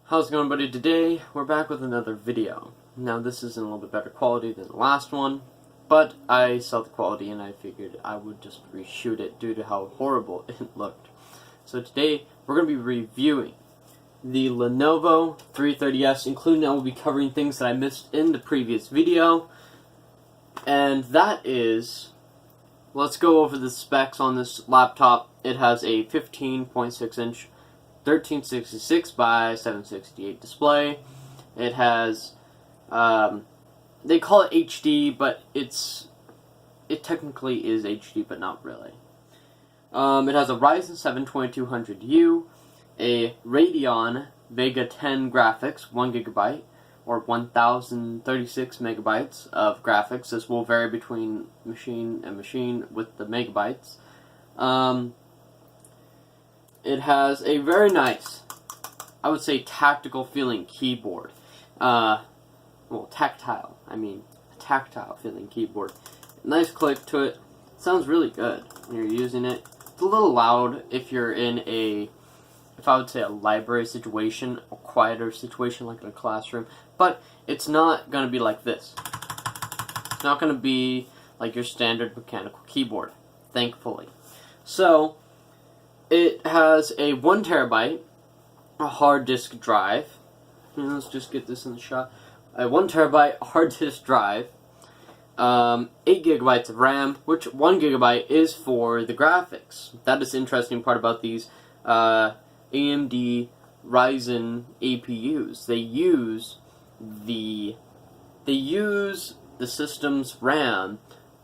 How's it going, buddy? Today we're back with another video. Now this is in a little bit better quality than the last one, but I saw the quality and I figured I would just reshoot it due to how horrible it looked. So today we're going to be reviewing the Lenovo 330S, including I will be covering things that I missed in the previous video, and that is, let's go over the specs on this laptop. It has a 15.6-inch 1366 by 768 display. It has, they call it HD, but it technically is HD, but not really. It has a Ryzen 7 2200U, a Radeon Vega 10 graphics, 1GB, or 1036 megabytes of graphics. This will vary between machine and machine with the megabytes. It has a very nice, I would say, tactical feeling keyboard. Well, tactile. I mean, a tactile feeling keyboard. Nice click to it. Sounds really good when you're using it. It's a little loud if you're in if I would say a library situation, a quieter situation like in a classroom. But it's not going to be like this. It's not going to be like your standard mechanical keyboard, thankfully. So, it has a 1 terabyte hard disk drive. Let's just get this in the shot. A 1 terabyte hard disk drive, 8 gigabytes of RAM, which 1 gigabyte is for the graphics. That is the interesting part about these AMD Ryzen APUs. They use the system's RAM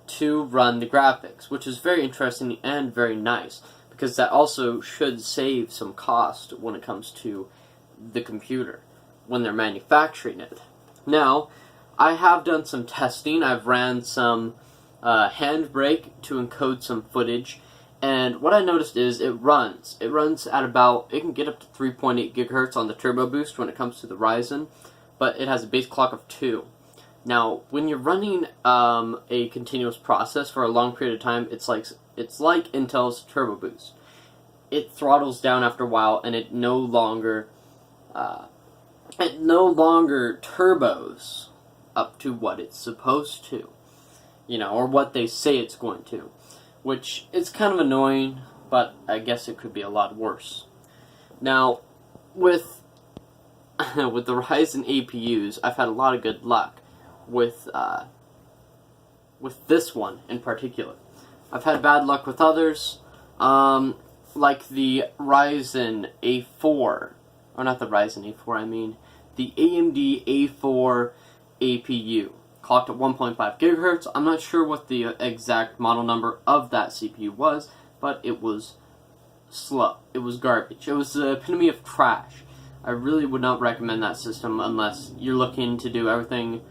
to run the graphics, which is very interesting and very nice, because that also should save some cost when it comes to the computer when they're manufacturing it. Now, I have done some testing. I've ran some Handbrake to encode some footage, and what I noticed is it runs at about, it can get up to 3.8 gigahertz on the turbo boost when it comes to the Ryzen, but it has a base clock of 2. Now, when you're running a continuous process for a long period of time, it's like Intel's turbo boost. It throttles down after a while, and it no longer turbos up to what it's supposed to, or what they say it's going to, which is kind of annoying, but I guess it could be a lot worse. Now, with the Ryzen APUs, I've had a lot of good luck with this one in particular. I've had bad luck with others, like the Ryzen A4, or not the Ryzen A4, I mean the AMD A4 APU, clocked at 1.5 gigahertz. I'm not sure what the exact model number of that CPU was, but it was slow. It was garbage. It was the epitome of trash. I really would not recommend that system unless you're looking to do everything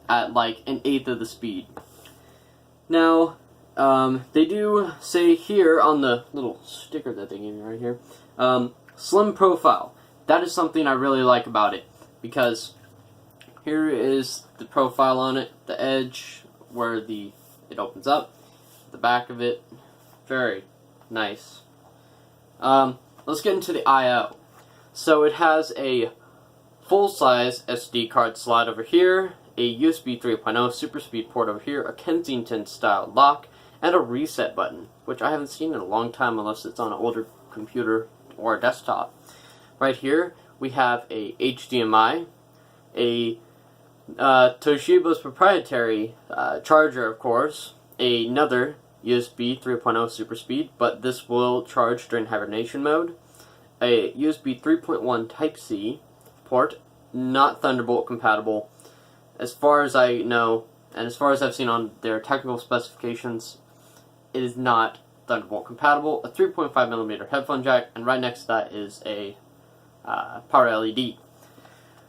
at like an eighth of the speed. Now, they do say here on the little sticker that they gave me right here, slim profile. That is something I really like about it, because here is the profile on it, the edge where it opens up, the back of it, very nice. Let's get into the I/O. So it has a full-size SD card slot over here, a USB 3.0 super speed port over here, a Kensington style lock, and a reset button, which I haven't seen in a long time unless it's on an older computer or a desktop. Right here we have a HDMI, a Toshiba's proprietary charger, of course, another USB 3.0 super speed, but this will charge during hibernation mode, a USB 3.1 Type-C port, not Thunderbolt compatible. As far as I know, and as far as I've seen on their technical specifications, it is not Thunderbolt compatible. A 3.5mm headphone jack, and right next to that is a power LED.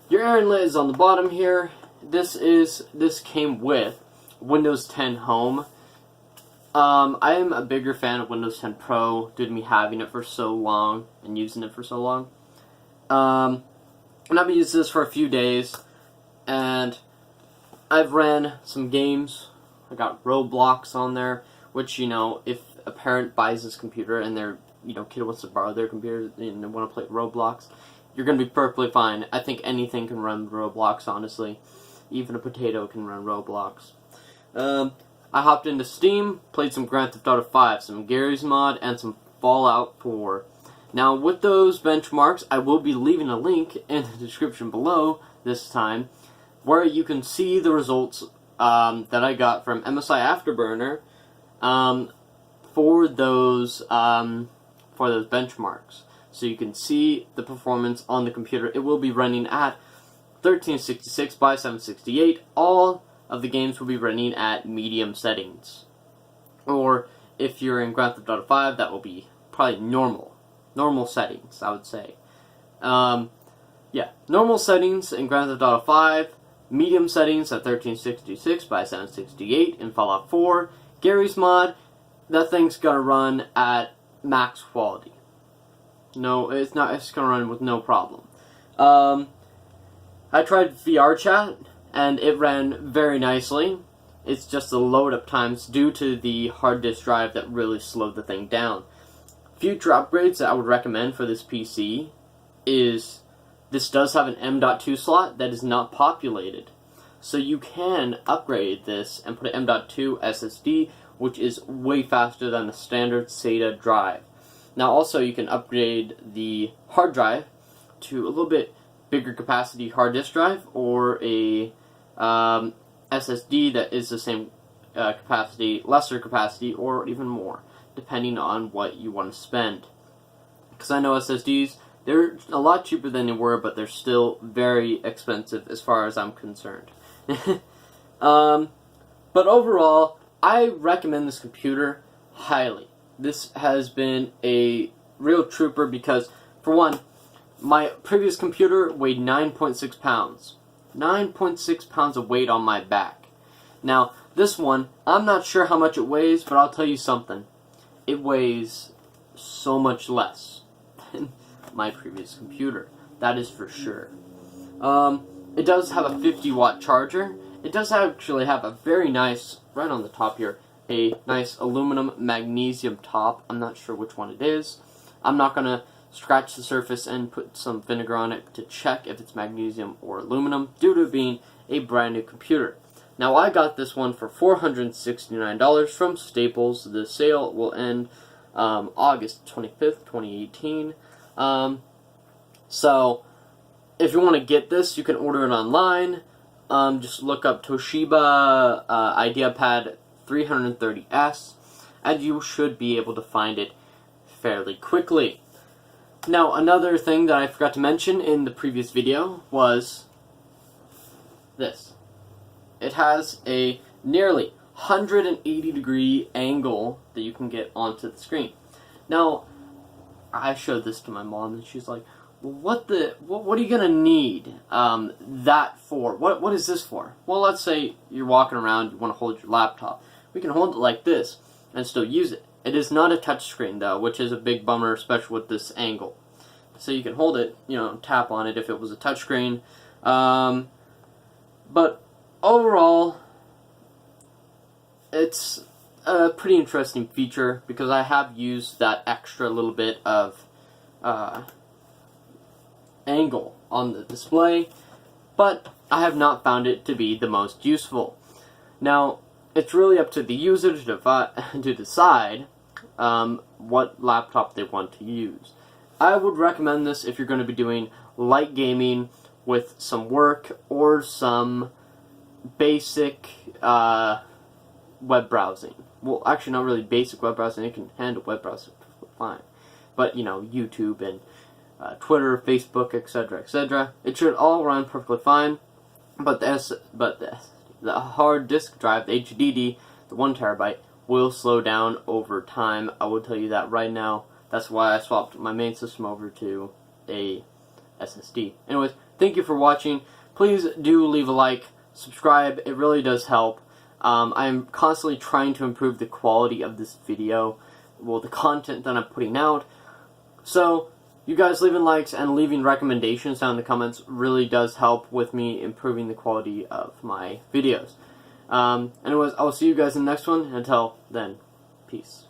Your air inlet is on the bottom here. This came with Windows 10 Home. I am a bigger fan of Windows 10 Pro due to me having it for so long and using it for so long. And I've been using this for a few days, and I've ran some games. I got Roblox on there, which, if a parent buys this computer and their kid wants to borrow their computer and they want to play Roblox, you're going to be perfectly fine. I think anything can run Roblox, honestly. Even a potato can run Roblox. I hopped into Steam, played some Grand Theft Auto 5, some Garry's Mod, and some Fallout 4. Now, with those benchmarks, I will be leaving a link in the description below this time, where you can see the results that I got from MSI Afterburner for those benchmarks. So you can see the performance on the computer. It will be running at 1366 by 768. All of the games will be running at medium settings. Or if you're in Grand Theft Auto 5, that will be probably normal settings, I would say. Yeah, normal settings in Grand Theft Auto 5, medium settings at 1366 by 768 in Fallout 4. Garry's Mod, that thing's gonna run at max quality. No, it's not. It's gonna run with no problem. I tried VR chat, and it ran very nicely. It's just the load up times due to the hard disk drive that really slowed the thing down. Future upgrades that I would recommend for this PC is this does have an M.2 slot that is not populated. So you can upgrade this and put an M.2 SSD, which is way faster than the standard SATA drive. Now also you can upgrade the hard drive to a little bit bigger capacity hard disk drive, or a SSD that is the same capacity, lesser capacity, or even more, depending on what you want to spend. Because I know SSDs, they're a lot cheaper than they were, but they're still very expensive as far as I'm concerned. But overall, I recommend this computer highly. This has been a real trooper because, for one, my previous computer weighed 9.6 pounds. 9.6 pounds of weight on my back. Now, this one, I'm not sure how much it weighs, but I'll tell you something. It weighs so much less than my previous computer. That is for sure. It does have a 50-watt charger. It does actually have a very nice, right on the top here, a nice aluminum magnesium top. I'm not sure which one it is. I'm not going to scratch the surface and put some vinegar on it to check if it's magnesium or aluminum, due to it being a brand new computer. Now, I got this one for $469 from Staples. The sale will end August 25th, 2018. So, if you want to get this, you can order it online. Just look up Toshiba IdeaPad 330S, and you should be able to find it fairly quickly. Now, another thing that I forgot to mention in the previous video was this. It has a nearly 180-degree angle that you can get onto the screen. Now, I showed this to my mom, and she's like, well, what are you gonna need that for? What is this for? Well, let's say you're walking around, you want to hold your laptop. We can hold it like this and still use it. It is not a touchscreen, though, which is a big bummer, especially with this angle. So you can hold it, tap on it if it was a touchscreen. But overall, it's a pretty interesting feature because I have used that extra little bit of angle on the display, but I have not found it to be the most useful. Now, it's really up to the user to decide what laptop they want to use. I would recommend this if you're going to be doing light gaming with some work or some basic web browsing. Well, actually not really basic web browsing, it can handle web browsing fine. But, YouTube and Twitter, Facebook, etc., etc. It should all run perfectly fine. But the hard disk drive, the HDD, the 1 terabyte, will slow down over time. I will tell you that right now. That's why I swapped my main system over to a SSD. Anyways, thank you for watching. Please do leave a like, subscribe. It really does help. I'm constantly trying to improve the quality of this video, well, the content that I'm putting out. So, you guys leaving likes and leaving recommendations down in the comments really does help with me improving the quality of my videos. Anyways, I will see you guys in the next one. Until then, peace.